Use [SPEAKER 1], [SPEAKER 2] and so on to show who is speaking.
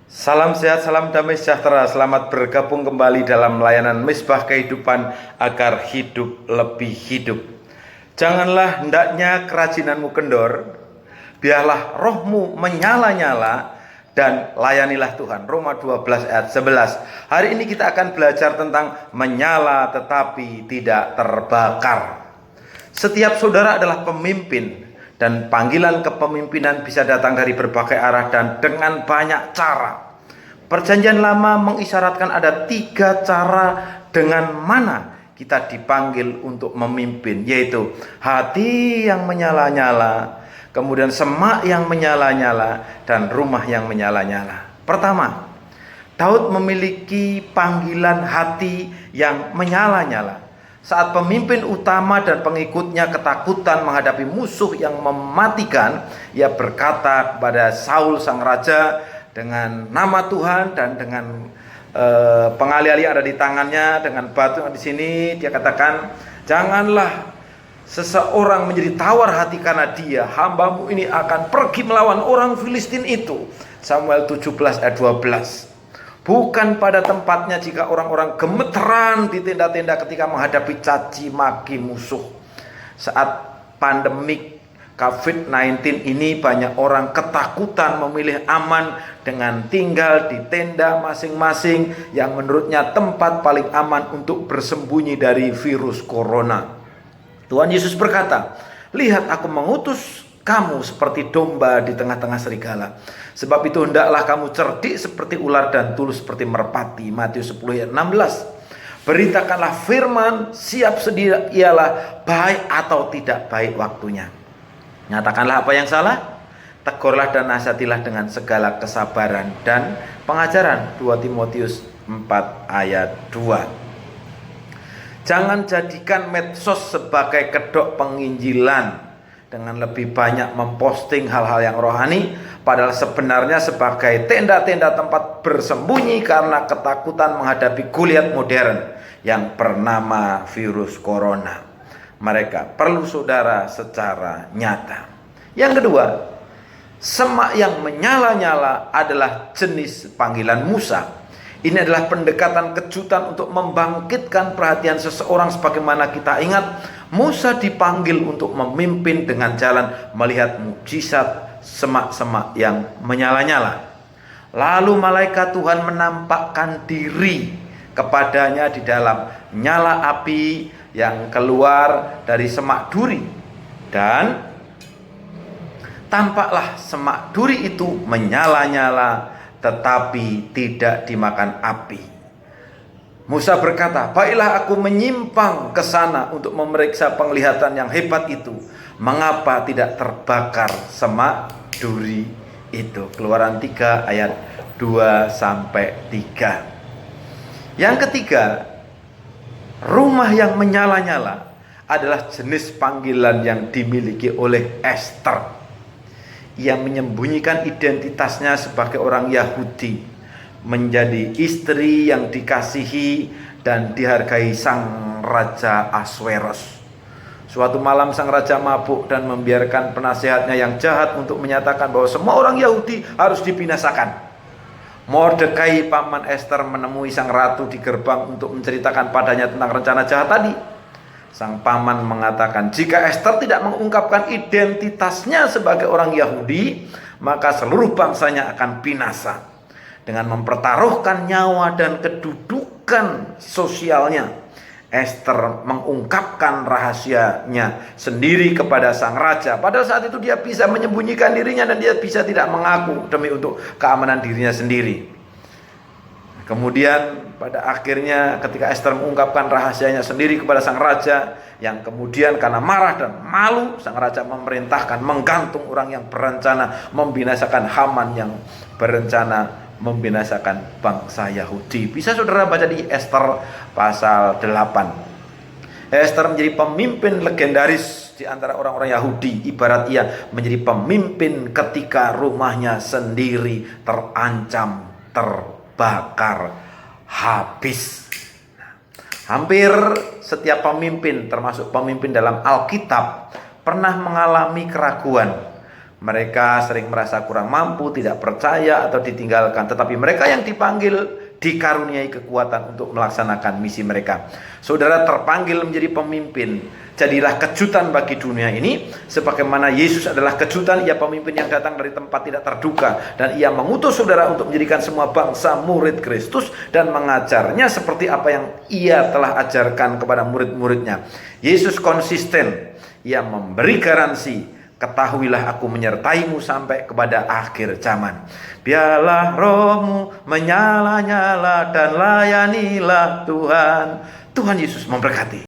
[SPEAKER 1] Salam sehat, salam damai sejahtera. Selamat bergabung kembali dalam layanan Misbah Kehidupan agar hidup lebih hidup. Janganlah hendaknya kerajinanmu kendor, biarlah rohmu menyala-nyala dan layanilah Tuhan. Roma 12 ayat 11. Hari ini kita akan belajar tentang menyala tetapi tidak terbakar. Setiap saudara adalah pemimpin. Dan panggilan kepemimpinan bisa datang dari berbagai arah dan dengan banyak cara. Perjanjian Lama mengisyaratkan ada 3 cara dengan mana kita dipanggil untuk memimpin, yaitu hati yang menyala-nyala, kemudian semak yang menyala-nyala, dan rumah yang menyala-nyala. Pertama, Daud memiliki panggilan hati yang menyala-nyala. Saat pemimpin utama dan pengikutnya ketakutan menghadapi musuh yang mematikan, ia berkata kepada Saul sang raja dengan nama Tuhan dan dengan pengali-ali yang ada di tangannya, dengan batu yang di sini, dia katakan, "Janganlah seseorang menjadi tawar hati karena dia, hambamu ini akan pergi melawan orang Filistin itu." Samuel 17 ayat 12. Bukan pada tempatnya jika orang-orang gemeteran di tenda-tenda ketika menghadapi caci maki musuh. Saat pandemik COVID-19 ini banyak orang ketakutan memilih aman dengan tinggal di tenda masing-masing yang menurutnya tempat paling aman untuk bersembunyi dari virus corona. Tuhan Yesus berkata, "Lihat, aku mengutus kamu seperti domba di tengah-tengah serigala. Sebab itu hendaklah kamu cerdik seperti ular dan tulus seperti merpati." Matius 10 ayat 16. Beritakanlah firman, siap sedia ialah baik atau tidak baik waktunya. Nyatakanlah apa yang salah, tegurlah dan nasihatilah dengan segala kesabaran dan pengajaran. 2 Timotius 4 ayat 2. Jangan jadikan medsos sebagai kedok penginjilan dengan lebih banyak memposting hal-hal yang rohani, padahal sebenarnya sebagai tenda-tenda tempat bersembunyi karena ketakutan menghadapi Goliat modern yang bernama virus corona. Mereka perlu saudara secara nyata. Yang kedua, semak yang menyala-nyala adalah jenis panggilan Musa. Ini adalah pendekatan kejutan untuk membangkitkan perhatian seseorang. Sebagaimana kita ingat, Musa dipanggil untuk memimpin dengan jalan melihat mukjizat semak-semak yang menyala-nyala. Lalu malaikat Tuhan menampakkan diri kepadanya di dalam nyala api yang keluar dari semak duri. Dan tampaklah semak duri itu menyala-nyala tetapi tidak dimakan api. Musa berkata, "Baiklah aku menyimpang ke sana untuk memeriksa penglihatan yang hebat itu. Mengapa tidak terbakar semak duri itu?" Keluaran 3 ayat 2-3. Yang ketiga, rumah yang menyala-nyala adalah jenis panggilan yang dimiliki oleh Esther. Ia menyembunyikan identitasnya sebagai orang Yahudi, menjadi istri yang dikasihi dan dihargai sang raja Ahasweros. Suatu malam sang raja mabuk dan membiarkan penasehatnya yang jahat untuk menyatakan bahwa semua orang Yahudi harus dibinasakan. Mordekai paman Esther menemui sang ratu di gerbang untuk menceritakan padanya tentang rencana jahat tadi. Sang paman mengatakan, jika Esther tidak mengungkapkan identitasnya sebagai orang Yahudi, maka seluruh bangsanya akan binasa. Dengan mempertaruhkan nyawa dan kedudukan sosialnya, Esther mengungkapkan rahasianya sendiri kepada sang raja. Padahal saat itu dia bisa menyembunyikan dirinya dan dia bisa tidak mengaku demi untuk keamanan dirinya sendiri. Kemudian pada akhirnya ketika Esther mengungkapkan rahasianya sendiri kepada sang raja, yang kemudian karena marah dan malu, sang raja memerintahkan menggantung orang yang berencana membinasakan Haman, yang berencana membinasakan bangsa Yahudi. Bisa saudara baca di Esther pasal 8. Esther menjadi pemimpin legendaris di antara orang-orang Yahudi. Ibarat ia menjadi pemimpin ketika rumahnya sendiri terancam terbakar habis. Hampir setiap pemimpin, termasuk pemimpin dalam Alkitab, pernah mengalami keraguan. Mereka sering merasa kurang mampu, tidak percaya atau ditinggalkan. Tetapi mereka yang dipanggil dikaruniai kekuatan untuk melaksanakan misi mereka. Saudara terpanggil menjadi pemimpin. Jadilah kejutan bagi dunia ini. Sebagaimana Yesus adalah kejutan, ia pemimpin yang datang dari tempat tidak terduga. Dan ia mengutus saudara untuk menjadikan semua bangsa murid Kristus. Dan mengajarnya seperti apa yang ia telah ajarkan kepada murid-muridnya. Yesus konsisten. Ia memberi garansi. Ketahuilah aku menyertaimu sampai kepada akhir zaman. Biarlah rohmu menyala-nyala dan layanilah Tuhan. Tuhan Yesus memberkati.